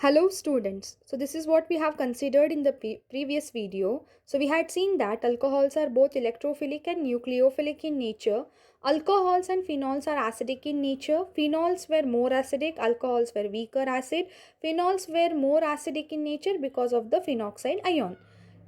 Hello students. So this is what we have considered in the previous video. So we had seen that alcohols are both electrophilic and nucleophilic in nature. Alcohols and phenols are acidic in nature. Phenols were more acidic, alcohols were weaker acid. Phenols were more acidic in nature because of the phenoxide ion.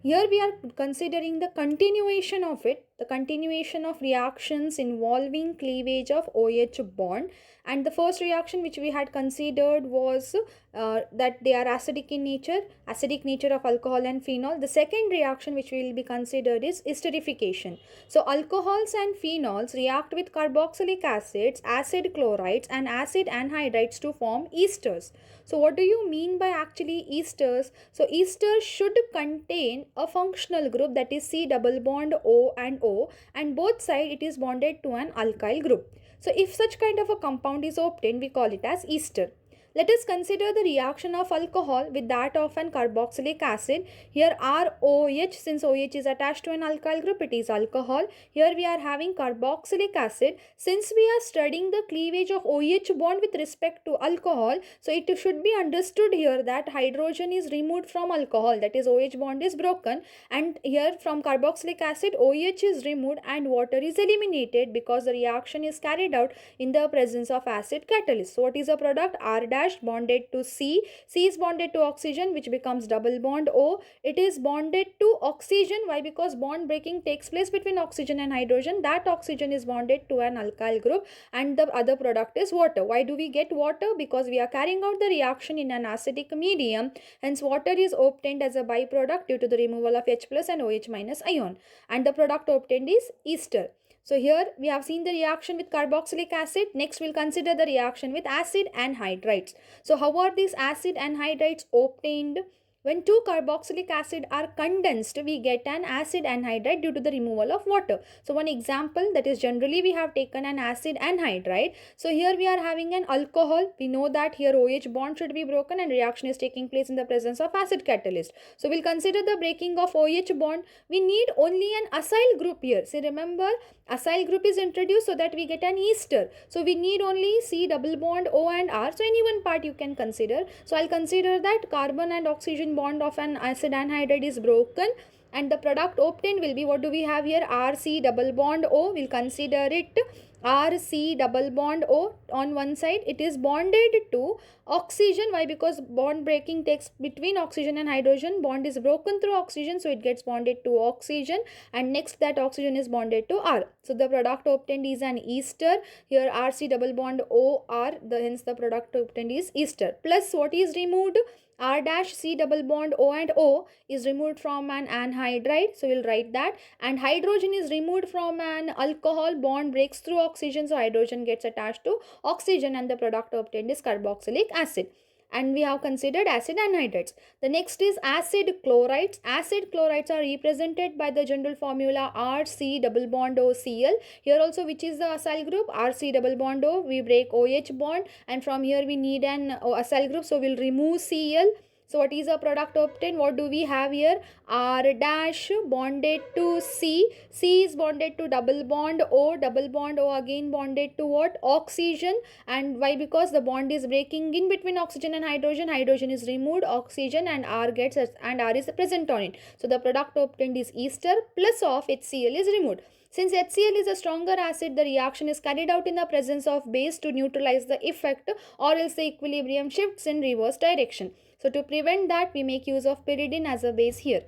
Here we are considering the continuation of it, the continuation of reactions involving cleavage of OH bond. And the first reaction which we had considered was that they are acidic in nature, acidic nature of alcohol and phenol. The second reaction which will be considered is esterification. So alcohols and phenols react with carboxylic acids, acid chlorides and acid anhydrides to form esters. So what do you mean by actually esters? So esters should contain a functional group, that is C double bond O and O, and both side it is bonded to an alkyl group. So if such kind of a compound is obtained, we call it as ester. Let us consider the reaction of alcohol with that of an carboxylic acid. Here ROH, since OH is attached to an alkyl group, it is alcohol. Here we are having carboxylic acid. Since we are studying the cleavage of OH bond with respect to alcohol, so it should be understood here that hydrogen is removed from alcohol, that is OH bond is broken, and here from carboxylic acid OH is removed and water is eliminated because the reaction is carried out in the presence of acid catalyst. So what is the product? R dash bonded to C. C is bonded to oxygen, which becomes double bond O. It is bonded to oxygen. Why? Because bond breaking takes place between oxygen and hydrogen. That oxygen is bonded to an alkyl group and the other product is water. Why do we get water? Because we are carrying out the reaction in an acidic medium. Hence water is obtained as a byproduct due to the removal of H plus and OH minus ion. And the product obtained is ester. So here we have seen the reaction with carboxylic acid. Next we'll consider the reaction with acid anhydrides. So how are these acid anhydrides obtained? When two carboxylic acid are condensed, we get an acid anhydride due to the removal of water. So one example, that is generally we have taken an acid anhydride. So here we are having an alcohol. We know that here OH bond should be broken and reaction is taking place in the presence of acid catalyst. So we'll consider the breaking of OH bond. We need only an acyl group here. See, remember, acyl group is introduced so that we get an ester. So we need only C double bond O and R. So any one part you can consider. So I'll consider that carbon and oxygen bond of an acid anhydride is broken and the product obtained will be, what do we have here? RC double bond O. We'll consider it RC double bond O. On one side it is bonded to oxygen. Why? Because bond breaking takes between oxygen and hydrogen. Bond is broken through oxygen, so it gets bonded to oxygen, and next that oxygen is bonded to R. So the product obtained is an ester. Here RC double bond O R, hence the product obtained is ester. Plus what is removed? R dash C double bond O and O is removed from an anhydride. So we'll write that. And hydrogen is removed from an alcohol. Bond breaks through oxygen. So hydrogen gets attached to oxygen and the product obtained is carboxylic acid. And we have considered acid anhydrides. The next is acid chlorides. Acid chlorides are represented by the general formula RC double bond O Cl. Here also, which is the acyl group? RC double bond O. We break OH bond and from here we need an acyl group. So we'll remove Cl. So what is the product obtained? What do we have here? R dash bonded to C. C is bonded to double bond O. Double bond O again bonded to what? Oxygen. And why? Because the bond is breaking in between oxygen and hydrogen. Hydrogen is removed, oxygen and R gets, and R is present on it. So the product obtained is ester plus of HCl is removed. Since HCl is a stronger acid, the reaction is carried out in the presence of base to neutralize the effect, or else the equilibrium shifts in reverse direction. So to prevent that, we make use of pyridine as a base here.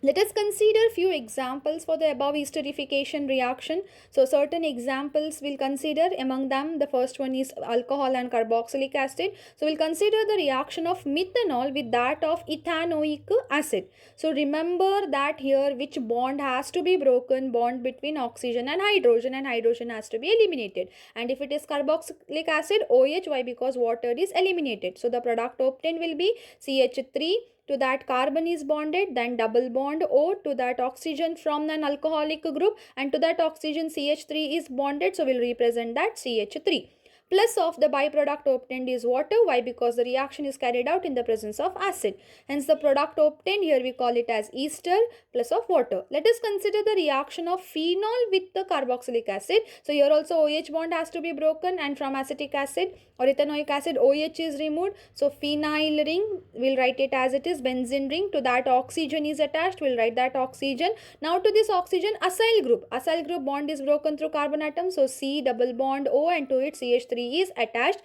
Let us consider few examples for the above esterification reaction. So certain examples we'll consider. Among them, the first one is alcohol and carboxylic acid. So we'll consider the reaction of methanol with that of ethanoic acid. So remember that here which bond has to be broken? Bond between oxygen and hydrogen has to be eliminated. And if it is carboxylic acid, OH. Why? Because water is eliminated. So the product obtained will be CH3. To that carbon is bonded, then double bond O, to that oxygen from an alcoholic group, and to that oxygen CH3 is bonded, so we'll represent that CH3. plus of the byproduct obtained is water. Why? Because the reaction is carried out in the presence of acid. Hence the product obtained here we call it as ester plus of water. Let us consider the reaction of phenol with the carboxylic acid. So here also OH bond has to be broken, and from acetic acid or ethanoic acid OH is removed. So phenyl ring, we'll write it as it is, benzene ring, to that oxygen is attached, we'll write that oxygen. Now to this oxygen acyl group bond is broken through carbon atom, so C double bond O, and to it CH3 is attached,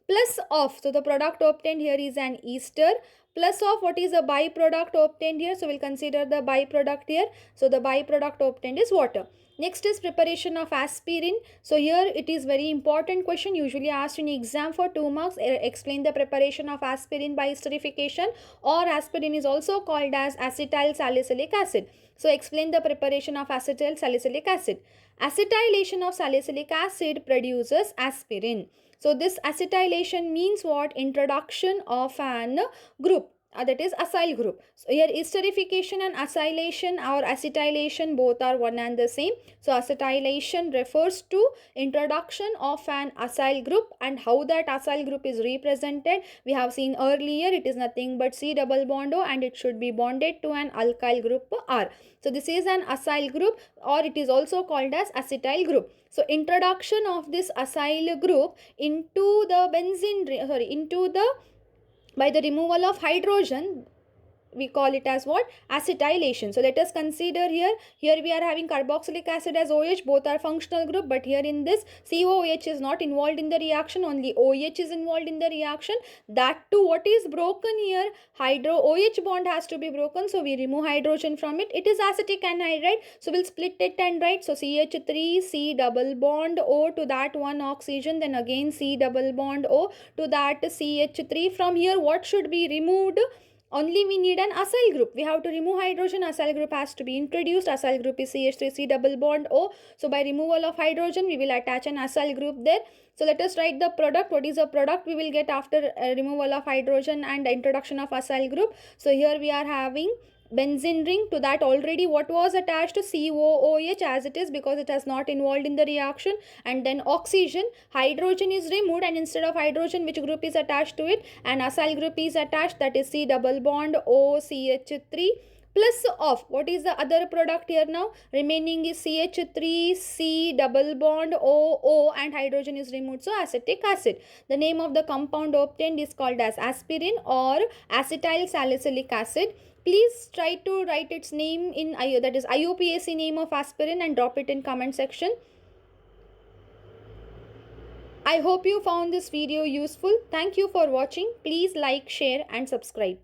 plus of, so the product obtained here is an ester, plus of what is the byproduct obtained here, so we'll consider the byproduct here. So the byproduct obtained is water. Next is preparation of aspirin. So here it is very important question usually asked in exam for 2 marks. Explain the preparation of aspirin by esterification, or aspirin is also called as acetyl salicylic acid. So explain the preparation of acetyl salicylic acid. Acetylation of salicylic acid produces aspirin. So this acetylation means what? Introduction of an group. That is acyl group. So here esterification and acylation or acetylation both are one and the same. So acetylation refers to introduction of an acyl group, and how that acyl group is represented we have seen earlier. It is nothing but C double bond O, and it should be bonded to an alkyl group R. So this is an acyl group, or it is also called as acetyl group. So introduction of this acyl group into the by the removal of hydrogen, we call it as what? Acetylation. So let us consider here we are having carboxylic acid as OH, both are functional group, but here in this COOH is not involved in the reaction, only OH is involved in the reaction. That too, what is broken here? OH bond has to be broken, so we remove hydrogen from it. It is acetic anhydride, so we'll split it and write, so CH3, C double bond O, to that one oxygen, then again C double bond O, to that CH3. From here what should be removed? Only we need an acyl group. We have to remove hydrogen. Acyl group has to be introduced. Acyl group is CH3C double bond O. So by removal of hydrogen, we will attach an acyl group there. So let us write the product. What is the product we will get after removal of hydrogen and introduction of acyl group? So here we are having benzene ring, to that already what was attached to COOH as it is, because it has not involved in the reaction, and then oxygen, hydrogen is removed, and instead of hydrogen which group is attached to it? An acyl group is attached, that is C double bond O CH3, plus of what is the other product here now? Remaining is CH3 C double bond O, and hydrogen is removed, so acetic acid. The name of the compound obtained is called as aspirin or acetyl salicylic acid. Please try to write its name in that is IUPAC name of aspirin, and drop it in comment section. I hope you found this video useful. Thank you for watching. Please like, share and subscribe.